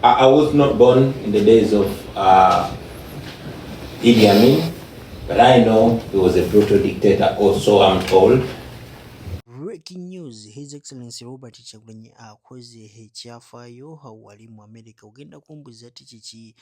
I was not born in the days of Idi Amin, but I know he was a brutal dictator, or so I'm told. Breaking news, His Excellency Robert Kyagulanyi akoze ekyafaayo wali mu America. Ogenda kumbuza ati kiki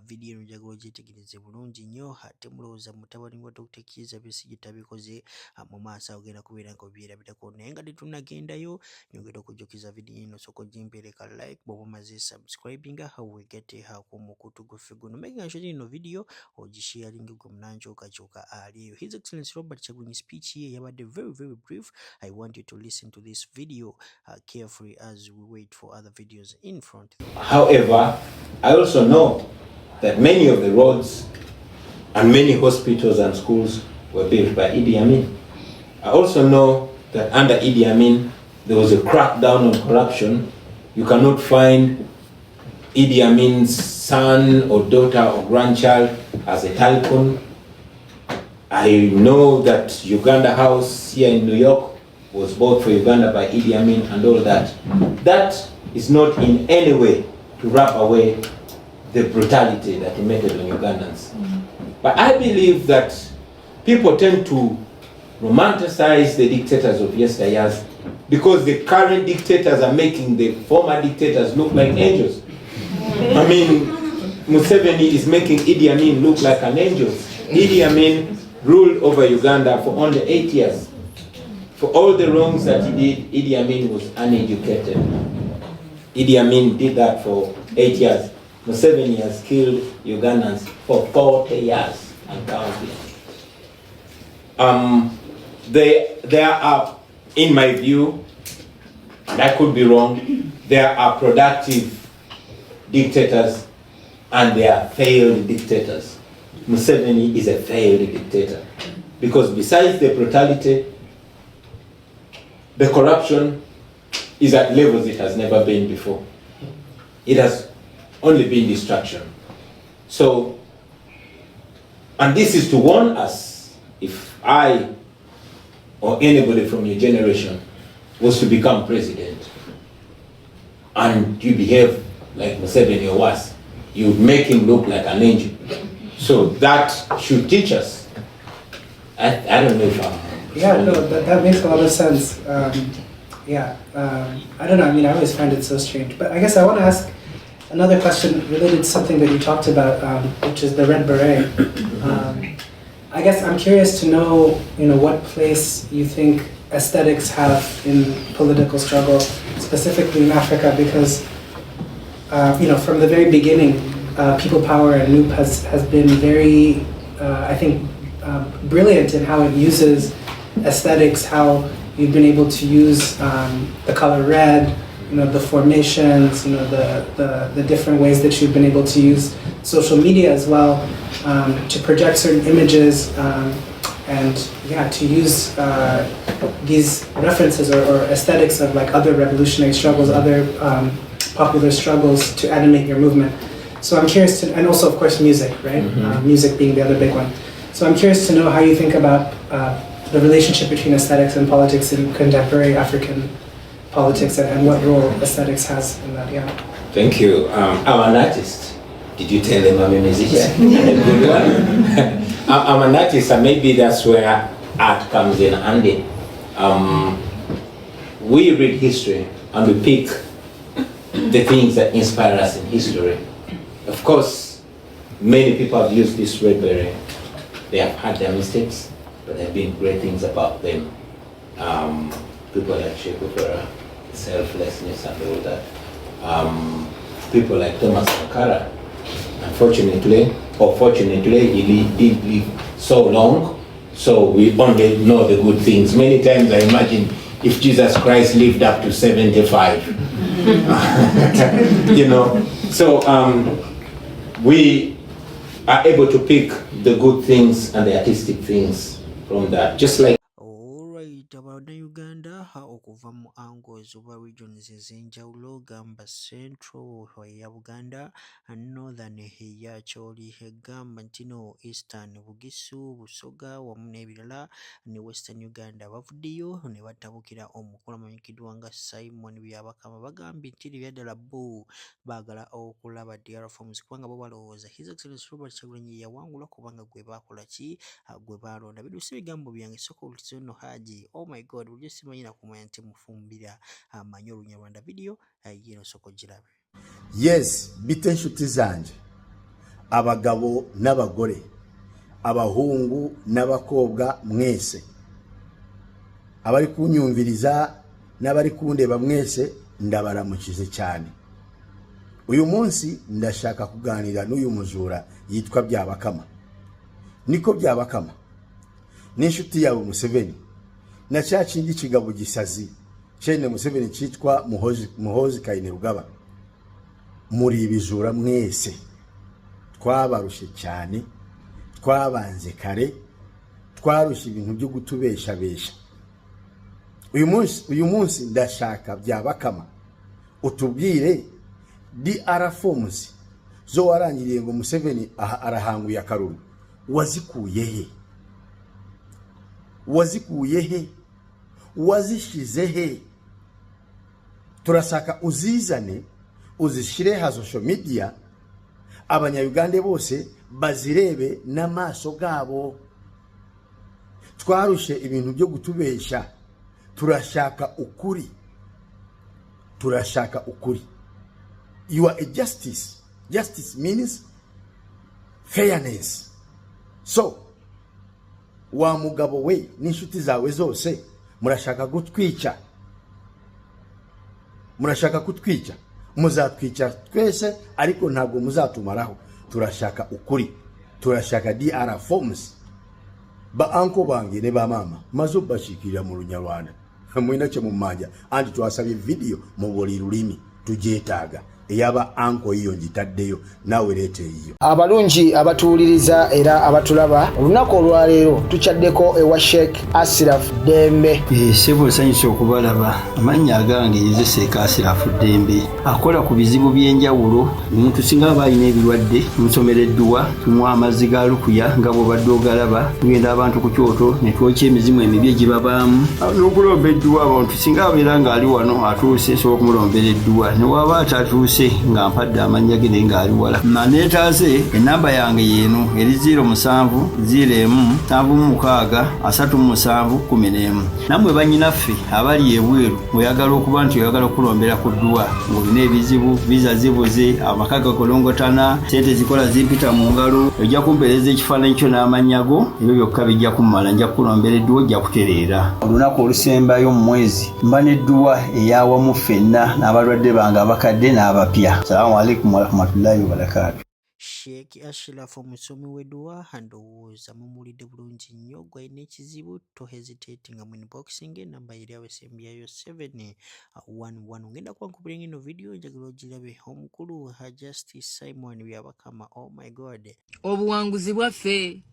video njagala gyetegereze bulungi nnyo ate mulowooza mutabani wa Dr. Kizza Besigye tabikoze mu maaso ogenda kubeera nga obyerabirako naye nga tetunnagendayo nyongera okujjukiza video eno sooka ogimpeereka like bw'oba omaze subscribinga weegette ku mukutu gwaffe guno making sure ino video ogisharinga gwe munankyukakyuka aliyo. His Excellency Robert Kyagulanyi speech ye yabadde very brief. I want you to listen to this video carefully as we wait for other videos in front. However, I also know that many of the roads and many hospitals and schools were built by Idi Amin. I also know that under Idi Amin, there was a crackdown on corruption. You cannot find Idi Amin's son or daughter or grandchild as a tycoon. I know that Uganda House here in New York was bought for Uganda by Idi Amin and all that. That is not in any way to wrap away the brutality that he meted on Ugandans. But I believe that people tend to romanticize the dictators of yesteryears because the current dictators are making the former dictators look like angels. I mean, Museveni is making Idi Amin look like an angel. Idi Amin ruled over Uganda for only 8 years. For all the wrongs that he did, Idi Amin was uneducated. Idi Amin did that for 8 years. Museveni has killed Ugandans for 40 years and counting. There are, in my view, and I could be wrong, there are productive dictators and there are failed dictators. Museveni is a failed dictator because besides the brutality, the corruption is at levels it has never been before. It has only been destruction. So, and this is to warn us, if I or anybody from your generation was to become president and you behave like Museveni or worse, you would make him look like an angel. So that should teach us. I don't know if I'm... Yeah, no, that makes a lot of sense. I don't know, I mean, I always find it so strange. But I guess I want to ask another question related to something that you talked about, which is the red beret. I guess I'm curious to know, what place you think aesthetics have in political struggle, specifically in Africa, because, from the very beginning, People Power and NUP has been very, I think, brilliant in how it uses aesthetics, how you've been able to use the color red, the formations, the different ways that you've been able to use social media as well to project certain images and to use these references or aesthetics of like other revolutionary struggles, other popular struggles to animate your movement. So I'm curious to, and also of course music, right? Music being the other big one. So I'm curious to know how you think about the relationship between aesthetics and politics in contemporary African politics and what role aesthetics has in that, Thank you. I'm an artist. Did you tell them I'm a musician? A good one. I'm an artist, and maybe that's where art comes in handy. We read history and we pick the things that inspire us in history. Of course, many people have used this red beret. They have had their mistakes, but there have been great things about them. People like Che Guevara, selflessness and all that. People like Thomas Sankara, unfortunately, or fortunately, he did live so long, so we only know the good things. Many times I imagine if Jesus Christ lived up to 75. So we are able to pick the good things and the artistic things from that, just like Alright, about Uganda, okuva mu angles oba regions ez'enjawulo gamba Central ya Buganda, Northern ya Choli, gamba ntino Eastern Bugisu, Busoga wamu n'ebirala ne Western Uganda. Bavuddeyo ne batabukira omukulu amanyikiddwa nga Simon Byabakama bagambye nti byaddala bo baagala okulaba DR forms kubanga bo balowooza His Excellency Robert Kyagulanyi yawangula kubanga gwe baakola ki gwe baalonda. Biduuse ebigambo byange soko Lukizono Haji. Oh my God, buli simanyi na kumanya nti mufumbira amanyi Olunyarwanda. Video yino soko girabe. Yes, bite nshuti zanje, abagabo n'abagore, abahungu n'abakobwa mwese, abari kunyumviriza n'abari kundeba mwese ndabaramukize cyane. Uyu munsi ndashaka kuganira n'uyu mujura yitwa Byabakama. Niko Byabakama n'inshuti yawe Museveni na cya kindi kigabo gisazi cyene Museveni cyitwa Muhozi Kainerugaba. Muri ibijura mwese twabarushe cyane, twabanze kare, twarushe ibintu byo gutubeshabesha. Uyu munsi ndashaka Byabakama utubwire DR forms zo warangiriye ngo Museveni arahanguye akaruru wazikuye he? Wazikuye he? Wazishize he? Turashaka uzizane uzishire ha social media abanyayugande bose bazirebe n'amaso gabo. Twarushe ibintu byo gutubesha, turashaka ukuri. Turashaka ukuri. You are a justice. Justice means fairness. So, wa mugabo we n'inshuti zawe zose murashaka gutwica. Murashaka kutwica. Muzatwica twese ariko ntabwo muzatumaraho. Turashaka ukuri. Turashaka DR forms. Ba anko bange ne ba mama mazo bashikira mu Lunyarwanda. Mwina cyo mumanja andi twasabye video mu buli lulimi tujetaga. Eyaba anko iyo njitaddeyo nawe lete iyo. Abalungi abatuuliriza era abatulaba olunaku olwaleero tuchaddeko ewa Sheikh Ashraf Dembe. Sebo sanyusa okubalaba amanya agange Seeka Ashraf Dembe akola ku bizibu byenjawulo. Omuntu singa abayina ebirwadde musomereddwa tumwa amazzi ga lukuya nga bw'obadde ogalaba tugenda abantu ku kyoto ne twokya emizimu emibi egibabaamu n'okulomba edduwa. Abantu singa abeera ng'ali wano atuuse sobola okumulombera edduwa ne waba atatuuse nga mpadde amanya ge naye ng'ali wala. Naneetaaze ennamba yange yeeno eri 0707363711. Nammwe bannyinaffe abali ebweru oyagala okuba nti oyagala okulombera ku dduwa ng'olina ebizibu viza zibuze amaka gakolongotana sente zikola zimpita mu ngalo ojja kumpeereza ekifaananyi kyo n'amannya go ebyo byokka bijja kummala nja kukulombera edduwa ojja kutereera. Olunaku olusembayo mu mwezi mba n'edduwa eyawamu ffenna n'abalwadde bange abakadde n'abapya. Assalamu alaikum warahmatullahi wabarakatuh. Sheikh Ashraf omusomi w'edduwa ndowooza mumulidde bulungi nnyo. Gwe n'ekizibu to hesitate nga mu inboxing enamba eri awesembyayo 711. Ngenda kwankubira ino video njagala ogirabe. Omukulu Justice Simon Byabakama. Oh my God. Obuwanguzi bwaffe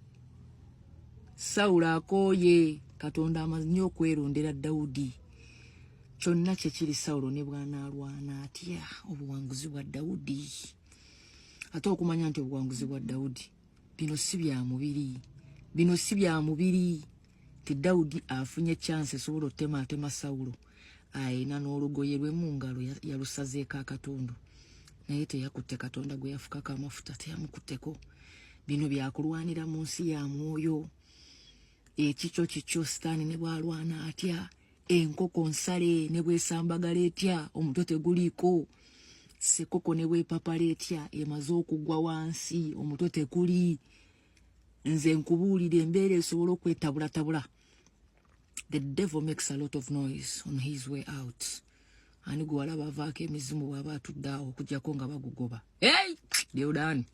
Sawulo akooye Katonda amaze nnyo okwerondera Dawudi. Kyonna kye kiri Sawulo ne bw'anaalwana atya obuwanguzi bwa Dawudi. Ate okumanya nti obuwanguzi bwa Dawudi bino si bya mubiri. Bino si bya mubiri. Ti Dawudi afunye chance esobola otema Sawulo. Ayina n'olugoye lwe mu ngalo yalusazeeko akatundu. Naye teyakutte Katonda gwe yafukako amafuta teyamukutteko. Bino byakulwanira mu nsi ya mwoyo. Ekikyo kikyo Sitaani ne bw'alwana atya. Enkoko nsale ne bw'esambagala etya omutwe teguliiko. Sekoko ne bw'epapala etya emaze okugwa wansi omutwe tekuli. Nze nkubuulira embeera esobola okwetabulatabula. The devil makes a lot of noise on his way out. Ani gwe walaba avaako emizimu bw'aba atudde awo okuggyako nga bagugoba. Hey! Deodani.